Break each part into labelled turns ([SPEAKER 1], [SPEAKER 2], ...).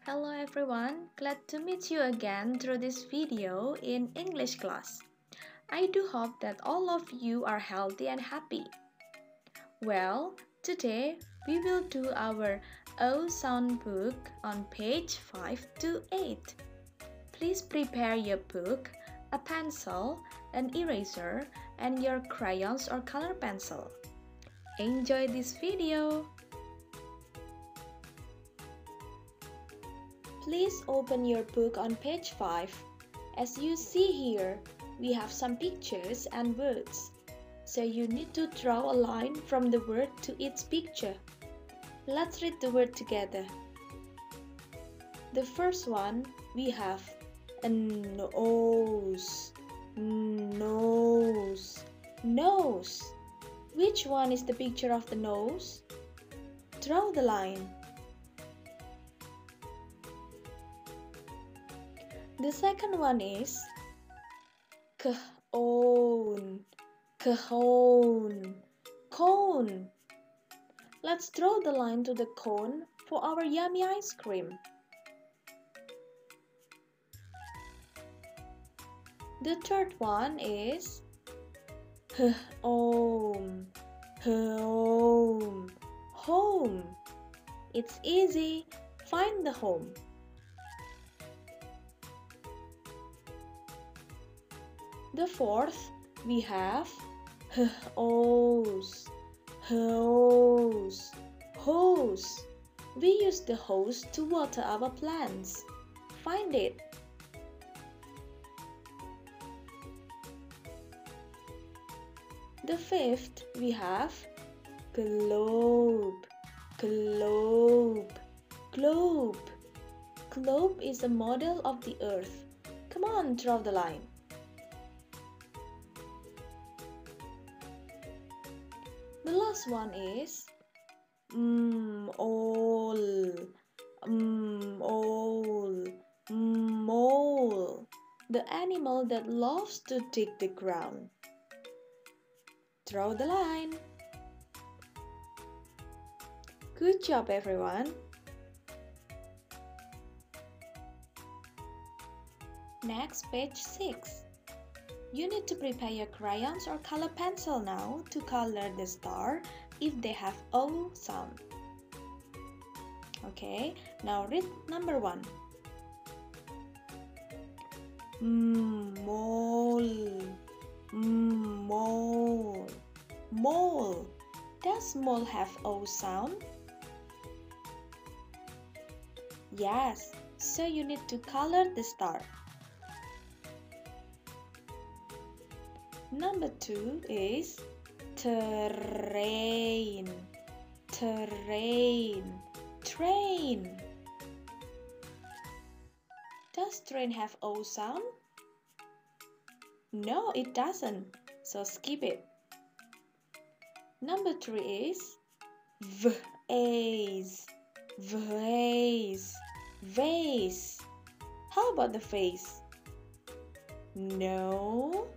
[SPEAKER 1] Hello everyone, glad to meet you again through this video in English class. I do hope that all of you are healthy and happy. Well, today we will do our O sound book on page 5 to 8. Please prepare your book, a pencil, an eraser, and your crayons or color pencil. Enjoy this video! Please open your book on page 5. As you see here, we have some pictures and words. So you need to draw a line from the word to each picture. Let's read the word together. The first one, we have a nose. Nose. Nose. Which one is the picture of the nose? Draw the line. The second one is cone, cone, cone. Let's draw the line to the cone for our yummy ice cream. The third one is home, home, home. It's easy. Find the home. The fourth, we have hose, hose, hose. We use the hose to water our plants. Find it. The fifth, we have globe, globe, globe. Globe is a model of the earth. Come on, draw the line. The last one is mole, mole, mole. The animal that loves to dig the ground. Draw the line. Good job, everyone. Next, page 6. You need to prepare your crayons or color pencil now to color the star if they have O sound. Okay, now read number 1. Mole, mole, mole. Does mole have O sound? Yes, so you need to color the star. Number 2 is train, train, train. Does train have O sound? No, it doesn't, so skip it. Number 3 is vase, vase, vase. How about the face? No.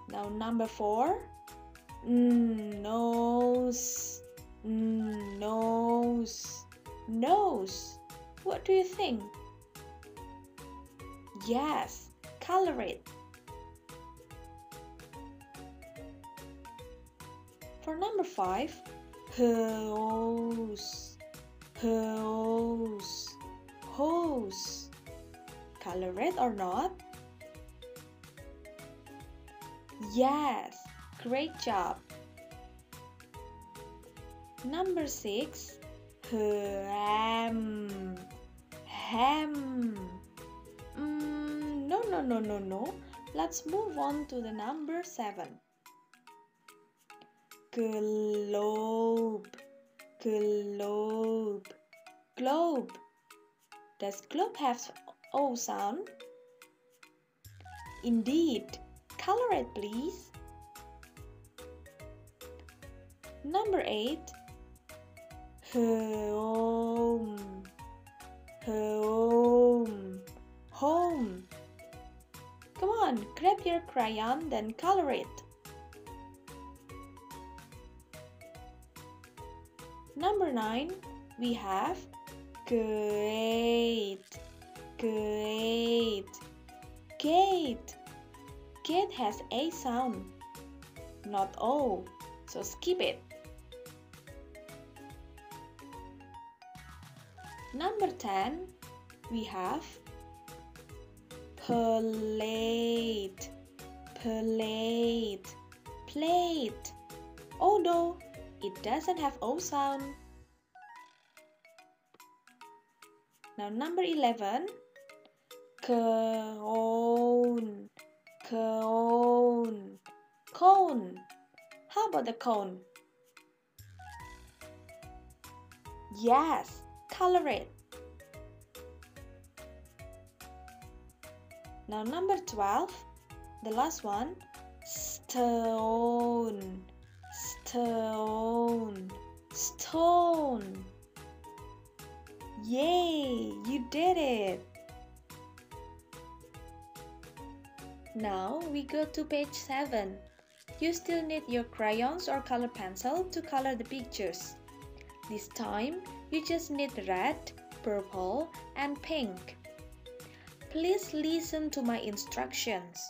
[SPEAKER 1] Now number 4, nose, nose, nose. What do you think? Yes, color it. For number 5, hose, hose, hose. Color it or not? Yes, great job. Number 6, ham, ham. No. Let's move on to the number 7. Globe, globe, globe. Does globe have O sound? Indeed. Color it, please. Number 8, home, home, home. Come on, grab your crayon, then color it. Number 9, we have Gate, gate, gate. Gate has A sound, not O, so skip it. Number 10, we have plate, plate, plate. Although it doesn't have O sound. Now number 11, cone, cone, cone. How about the cone? Yes, color it. Now number 12, the last one, stone, stone, stone. Yay, you did it! Now we go to page 7. You still need your crayons or color pencil to color the pictures. This time, you just need red, purple, and pink. Please listen to my instructions.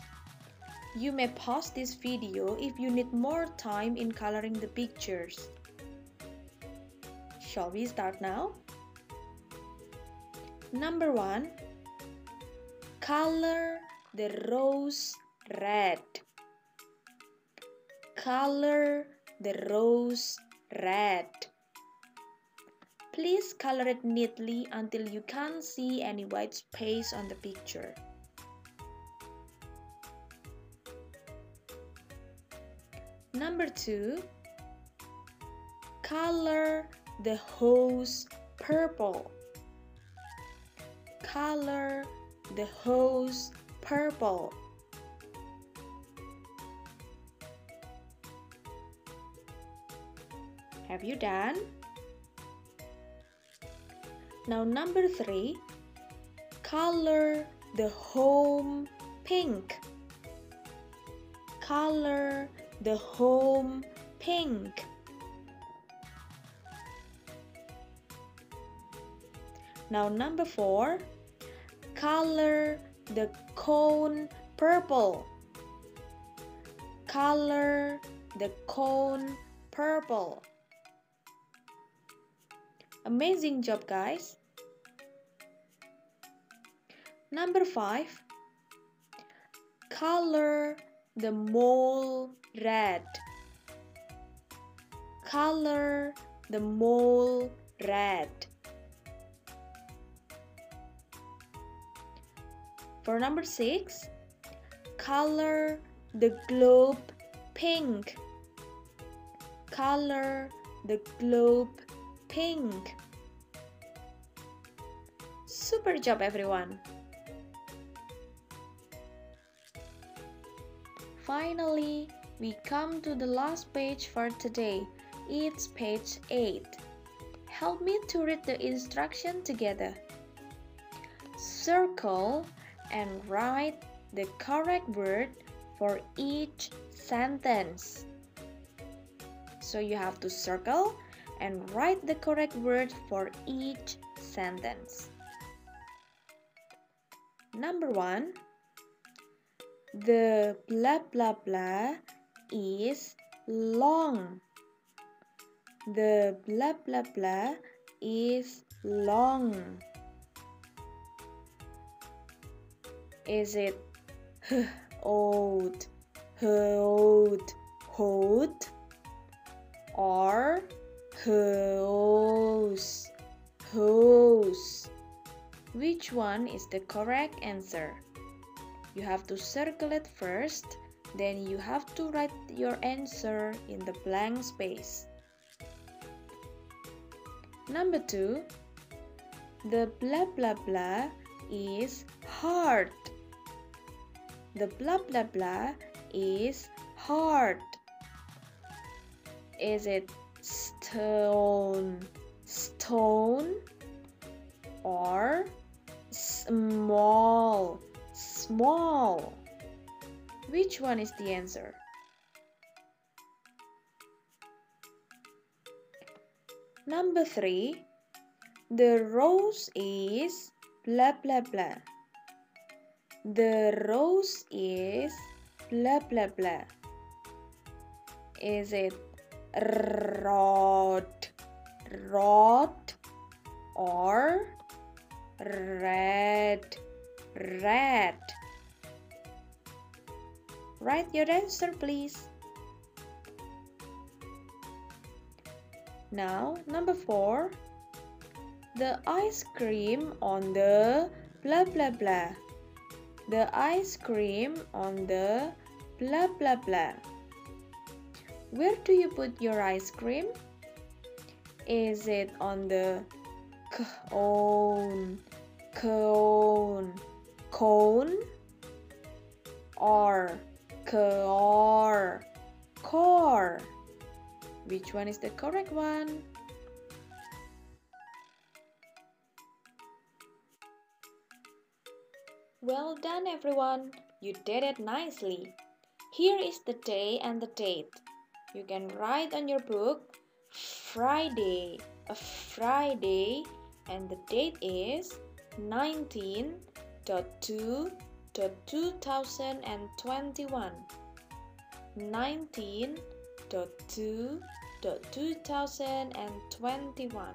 [SPEAKER 1] You may pause this video if you need more time in coloring the pictures. Shall we start now? Number 1. Color the rose red. Color the rose red. Please color it neatly until you can't see any white space on the picture. Number 2. Color the hose purple. Color the hose purple. Have you done? Now number 3, color the home pink. Color the home pink. Now number 4, color the cone purple. Color the cone purple. Amazing job, guys. Number 5, color the mole red. Color the mole red. For number 6, color the globe pink. Color the globe pink. Super job, everyone. Finally, we come to the last page for today. It's page 8. Help me to read the instruction together. Circle and write the correct word for each sentence. So you have to circle and write the correct word for each sentence. Number 1, the blah blah blah is long. The blah blah blah is long. Is it old, hold, hold, or hose, hose? Which one is the correct answer? You have to circle it first, then you have to write your answer in the blank space. Number 2, the blah blah blah is hard. The blah blah blah is hard. Is it stone, stone, or small, small? Which one is the answer? Number 3, The rose is blah blah blah. The rose is blah blah blah. Is it rod, or red, red? Write your answer, please. Now, number 4. The ice cream on the blah blah blah. The ice cream on the blah blah blah. Where do you put your ice cream? Is it on the cone, or core? Which one is the correct one? Well done, everyone. You did it nicely. Here is the day and the date. You can write on your book Friday, a Friday, and the date is 19.2.2021. 19.2.2021.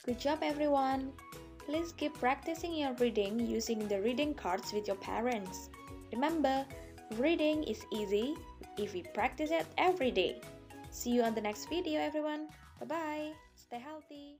[SPEAKER 1] Good job, everyone! Please keep practicing your reading using the reading cards with your parents. Remember, reading is easy if we practice it every day. See you on the next video, everyone. Bye-bye. Stay healthy.